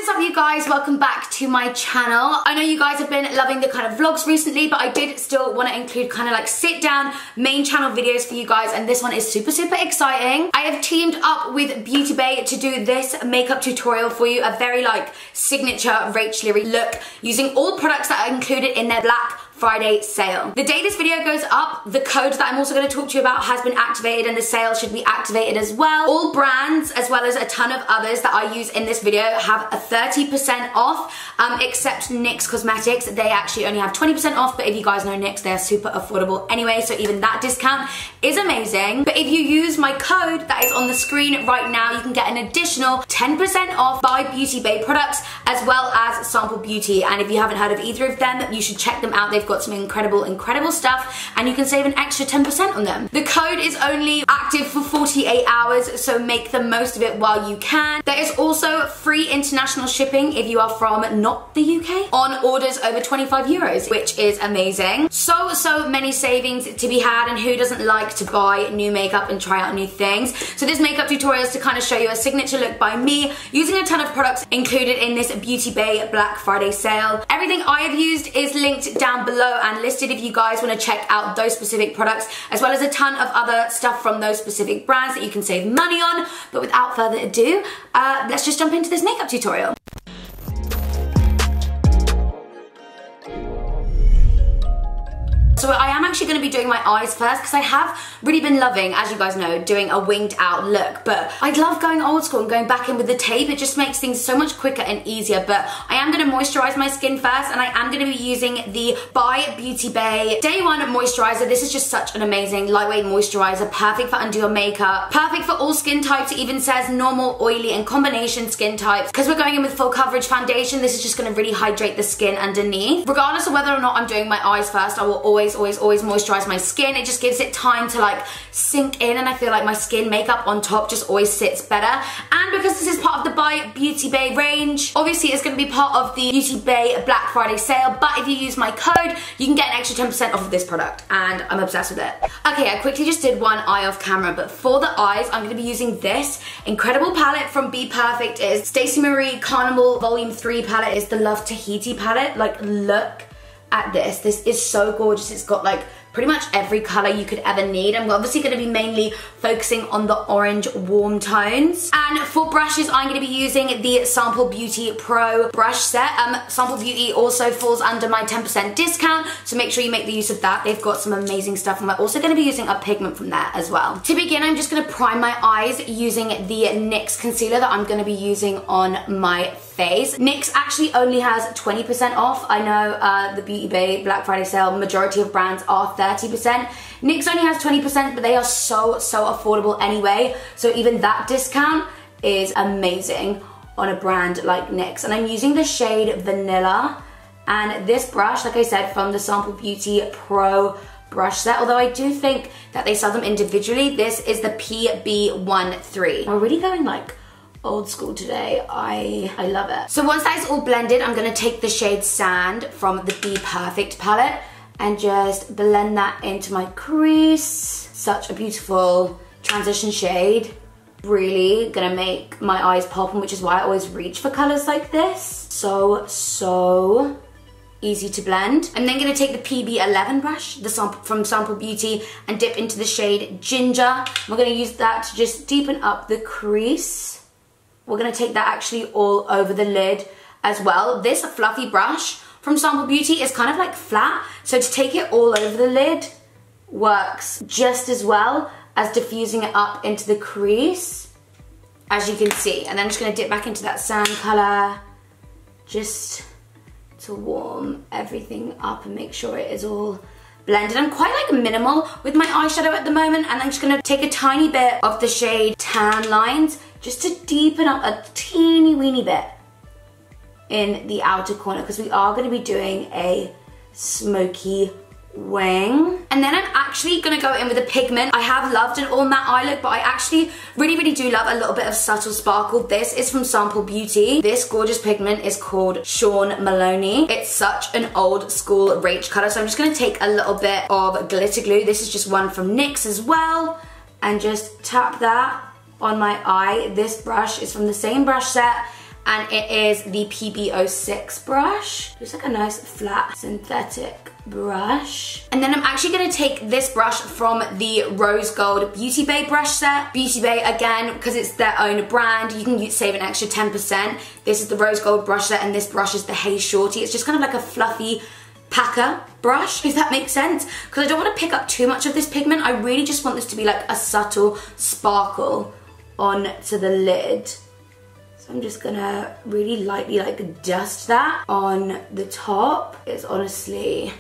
What's up you guys, welcome back to my channel. I know you guys have been loving the kind of vlogs recently, but I did still want to include kind of like sit down main channel videos for you guys, and this one is super exciting. I have teamed up with BEAUTYBAY to do this makeup tutorial for you, a very like signature Leary look using all products that are included in their Black Friday sale. The day this video goes up, the code that I'm also going to talk to you about has been activated and the sale should be activated as well. All brands, as well as a ton of others that I use in this video, have a 30% off, except NYX Cosmetics. They actually only have 20% off, but if you guys know NYX, they're super affordable anyway, so even that discount is amazing. But if you use my code that is on the screen right now, you can get an additional 10% off by BEAUTYBAY products, as well as Sample Beauty. And if you haven't heard of either of them, you should check them out. They've got some incredible stuff, and you can save an extra 10% on them. The code is only active for 48 hours, so make the most of it while you can. There is also free international shipping if you are from not the UK on orders over 25 euros, which is amazing. So many savings to be had, and who doesn't like to buy new makeup and try out new things? So this makeup tutorial is to kind of show you a signature look by me using a ton of products included in this BEAUTYBAY Black Friday sale. Everything I have used is linked down below and listed if you guys want to check out those specific products, as well as a ton of other stuff from those specific brands that you can save money on. But without further ado, let's just jump into this makeup tutorial. So I am actually going to be doing my eyes first, because I have really been loving, as you guys know, doing a winged out look, but I love going old school and going back in with the tape. It just makes things so much quicker and easier. But I am going to moisturize my skin first, and I am going to be using the by BEAUTYBAY Day 1 Moisturizer. This is just such an amazing lightweight moisturizer, perfect for under your makeup, perfect for all skin types. It even says normal, oily, and combination skin types. Because we're going in with full coverage foundation, this is just going to really hydrate the skin underneath. Regardless of whether or not I'm doing my eyes first, I will always moisturize my skin. It just gives it time to like sink in, and I feel like my skin makeup on top just always sits better. And because this is part of the by BEAUTYBAY range, obviously it's going to be part of the BEAUTYBAY Black Friday sale, but if you use my code, you can get an extra 10% off of this product, and I'm obsessed with it. Okay, I quickly just did one eye off camera, but for the eyes, I'm going to be using this incredible palette from BPerfect. It is Stacy Marie Carnival Volume 3 palette. It's the Love Tahiti palette. Like, look at this. This is so gorgeous. It's got like pretty much every color you could ever need. I'm obviously going to be mainly focusing on the orange warm tones. And for brushes, I'm going to be using the Sample Beauty Pro brush set. Sample Beauty also falls under my 10% discount, so make sure you make the use of that. They've got some amazing stuff, and we're also going to be using a pigment from there as well. To begin, I'm just going to prime my eyes using the NYX concealer that I'm going to be using on my face. NYX actually only has 20% off. I know the BEAUTYBAY Black Friday sale, majority of brands are 30%. NYX only has 20%, but they are so affordable anyway. So even that discount is amazing on a brand like NYX. And I'm using the shade Vanilla. And this brush, like I said, from the Sample Beauty Pro brush set, although I do think that they sell them individually. This is the PB13. We're really going like old school today. I love it. So once that is all blended, I'm going to take the shade Sand from the BPerfect palette and just blend that into my crease. Such a beautiful transition shade. Really gonna make my eyes pop, which is why I always reach for colors like this. So easy to blend. I'm then gonna take the PB11 brush, from Sample Beauty, and dip into the shade Ginger. We're gonna use that to just deepen up the crease. We're gonna take that actually all over the lid as well. This fluffy brush from Sample Beauty is kind of like flat, so to take it all over the lid works just as well as diffusing it up into the crease, as you can see. And then I'm just going to dip back into that sand color just to warm everything up and make sure it is all blended. I'm quite like minimal with my eyeshadow at the moment, and I'm just going to take a tiny bit of the shade Tan Lines just to deepen up a teeny weeny bit in the outer corner, because we are going to be doing a smoky wing. And then I'm actually going to go in with a pigment. I have loved an all matte eye look, but I actually really do love a little bit of subtle sparkle. This is from Sample Beauty. This gorgeous pigment is called Sean Maloney. It's such an old school rage color, so I'm just going to take a little bit of glitter glue. This is just one from NYX as well, and just tap that on my eye. This brush is from the same brush set and it is the PB06 brush. It's like a nice flat synthetic brush. And then I'm actually gonna take this brush from the Rose Gold BEAUTYBAY brush set. BEAUTYBAY, again, because it's their own brand, you can save an extra 10%. This is the Rose Gold brush set, and this brush is the Hey Shorty. It's just kind of like a fluffy packer brush, if that makes sense, because I don't want to pick up too much of this pigment. I really just want this to be like a subtle sparkle onto the lid. So I'm just gonna really lightly like dust that on the top. It's honestly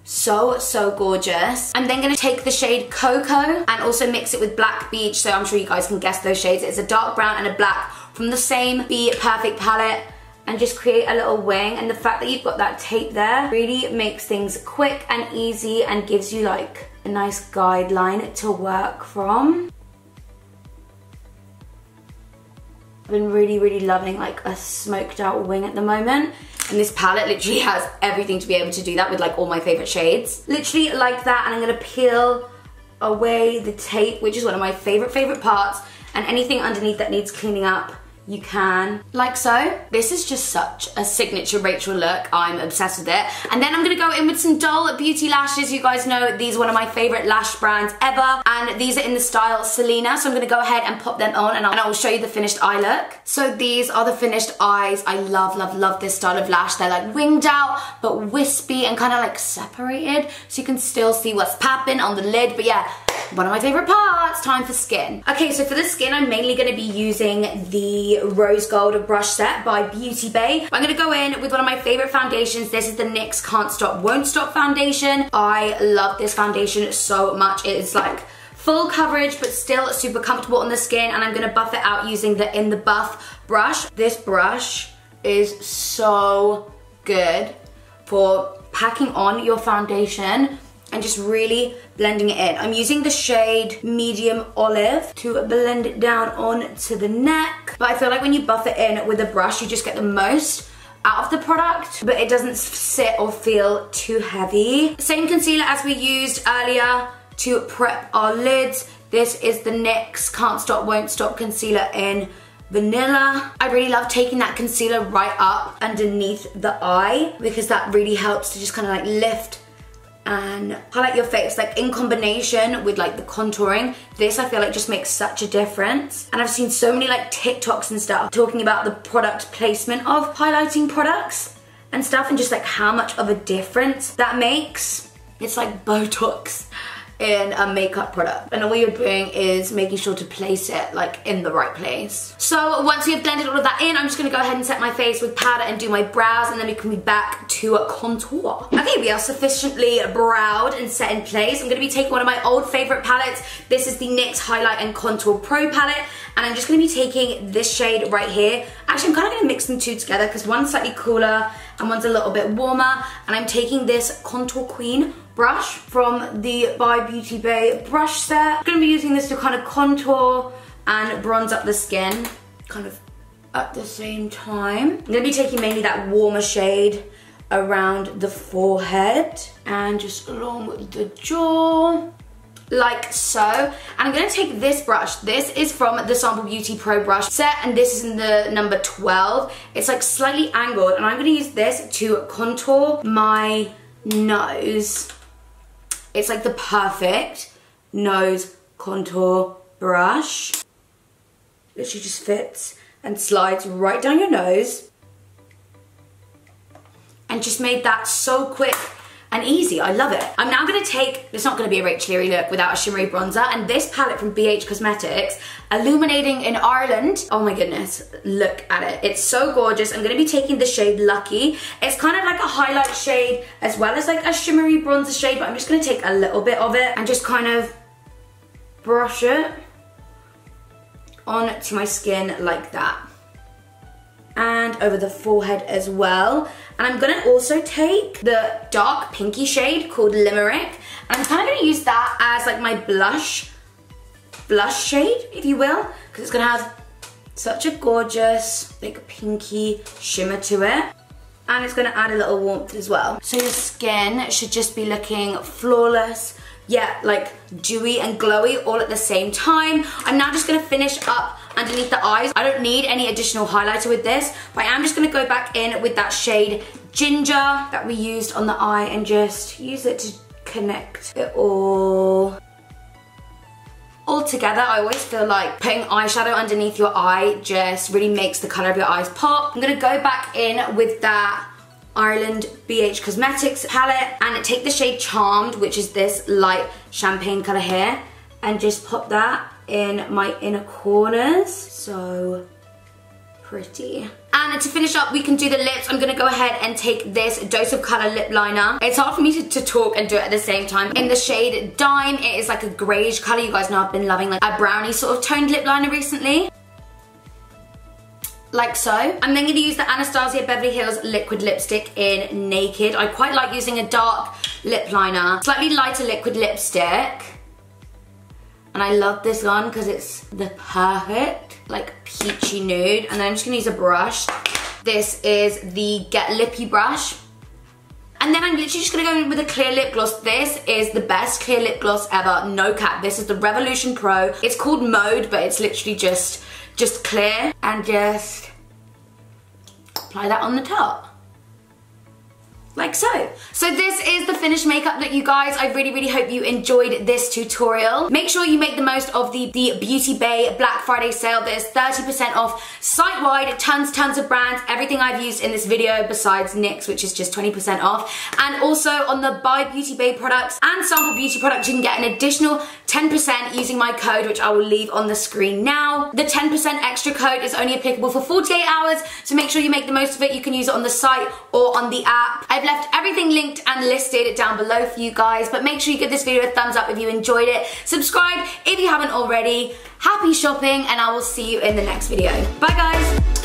so gorgeous. I'm then gonna take the shade Cocoa and also mix it with Black Beach, so I'm sure you guys can guess those shades. It's a dark brown and a black from the same BPerfect palette, and just create a little wing. And the fact that you've got that tape there really makes things quick and easy and gives you like a nice guideline to work from. I've been really loving like a smoked out wing at the moment. And this palette literally has everything to be able to do that with like all my favorite shades. Literally like that, and I'm gonna peel away the tape, which is one of my favorite parts, and anything underneath that needs cleaning up, you can, like so. This is just such a signature Rachel look. I'm obsessed with it. And then I'm gonna go in with some Doll Beauty lashes. You guys know these are one of my favorite lash brands ever, and these are in the style Selena, so I'm gonna go ahead and pop them on, and I will show you the finished eye look. So these are the finished eyes. I love this style of lash. They're like winged out, but wispy and kind of like separated, so you can still see what's popping on the lid. But yeah, one of my favorite parts. Time for skin. Okay, so for the skin, I'm mainly gonna be using the Rose Gold brush set by BEAUTYBAY. I'm gonna go in with one of my favorite foundations. This is the NYX Can't Stop Won't Stop foundation. I love this foundation so much. It is like full coverage but still super comfortable on the skin, and I'm gonna buff it out using the In The Buff brush. This brush is so good for packing on your foundation and just really blending it in. I'm using the shade Medium Olive to blend it down onto the neck. But I feel like when you buff it in with a brush, you just get the most out of the product, but it doesn't sit or feel too heavy. Same concealer as we used earlier to prep our lids. This is the NYX Can't Stop Won't Stop concealer in Vanilla. I really love taking that concealer right up underneath the eye, because that really helps to just kind of like lift and highlight your face, like in combination with like the contouring. This I feel like just makes such a difference. And I've seen so many like TikToks and stuff talking about the product placement of highlighting products and stuff, and just like how much of a difference that makes. It's like Botox in a makeup product, and all you're doing is making sure to place it like in the right place. So once we have blended all of that in, I'm just gonna go ahead and set my face with powder and do my brows, and then we can be back to contour. Okay, we are sufficiently browed and set in place. I'm gonna be taking one of my old favorite palettes. This is the NYX Highlight and Contour Pro palette, and I'm just gonna be taking this shade right here. Actually, I'm kind of gonna mix them two together because one's slightly cooler and one's a little bit warmer. And I'm taking this Contour Queen brush from the by BEAUTYBAY brush set. I'm gonna be using this to kind of contour and bronze up the skin, kind of at the same time. I'm gonna be taking mainly that warmer shade around the forehead and just along the jaw, like so. And I'm gonna take this brush. This is from the Sample Beauty Pro brush set, and this is in the number 12. It's like slightly angled, and I'm gonna use this to contour my nose. It's like the perfect nose contour brush. Literally just fits and slides right down your nose, and just made that so quick and easy. I love it. I'm now gonna take, it's not gonna be a Rachel Leary look without a shimmery bronzer, and this palette from BH Cosmetics, Illuminating in Ireland. Oh my goodness, look at it. It's so gorgeous. I'm gonna be taking the shade Lucky. It's kind of like a highlight shade as well as like a shimmery bronzer shade, but I'm just gonna take a little bit of it and just kind of brush it onto my skin like that. And over the forehead as well. And I'm gonna also take the dark pinky shade called Limerick, and I'm kind of gonna use that as like my blush shade, if you will, because it's gonna have such a gorgeous like pinky shimmer to it, and it's gonna add a little warmth as well. So your skin should just be looking flawless, yeah, like dewy and glowy all at the same time. I'm now just gonna finish up underneath the eyes. I don't need any additional highlighter with this, but I am just gonna go back in with that shade Ginger that we used on the eye and just use it to connect it all together. I always feel like putting eyeshadow underneath your eye just really makes the color of your eyes pop. I'm gonna go back in with that Ireland BH Cosmetics palette and take the shade Charmed, which is this light champagne color here, and just pop that in my inner corners. So pretty. And to finish up, we can do the lips. I'm gonna go ahead and take this Dose of Color lip liner. It's hard for me to talk and do it at the same time. In the shade Dime, it is like a greyish color. You guys know I've been loving like a brownie sort of toned lip liner recently. Like so. I'm then gonna use the Anastasia Beverly Hills liquid lipstick in Naked. I quite like using a dark lip liner, slightly lighter liquid lipstick. And I love this one because it's the perfect, like, peachy nude. And then I'm just gonna use a brush. This is the Get Lippy brush. And then I'm literally just gonna go in with a clear lip gloss. This is the best clear lip gloss ever, no cap. This is the Revolution Pro. It's called Mode, but it's literally just clear. And just apply that on the top. Like so. So this is the finished makeup look, you guys. I really hope you enjoyed this tutorial. Make sure you make the most of the Beauty Bay Black Friday sale. There's 30% off site-wide, tons of brands, everything I've used in this video besides NYX, which is just 20% off. And also on the Buy Beauty Bay products and sample beauty products, you can get an additional 10% using my code, which I will leave on the screen now. The 10% extra code is only applicable for 48 hours, so make sure you make the most of it. You can use it on the site or on the app. I've left everything linked and listed down below for you guys, but make sure you give this video a thumbs up if you enjoyed it. Subscribe if you haven't already. Happy shopping, and I will see you in the next video. Bye guys.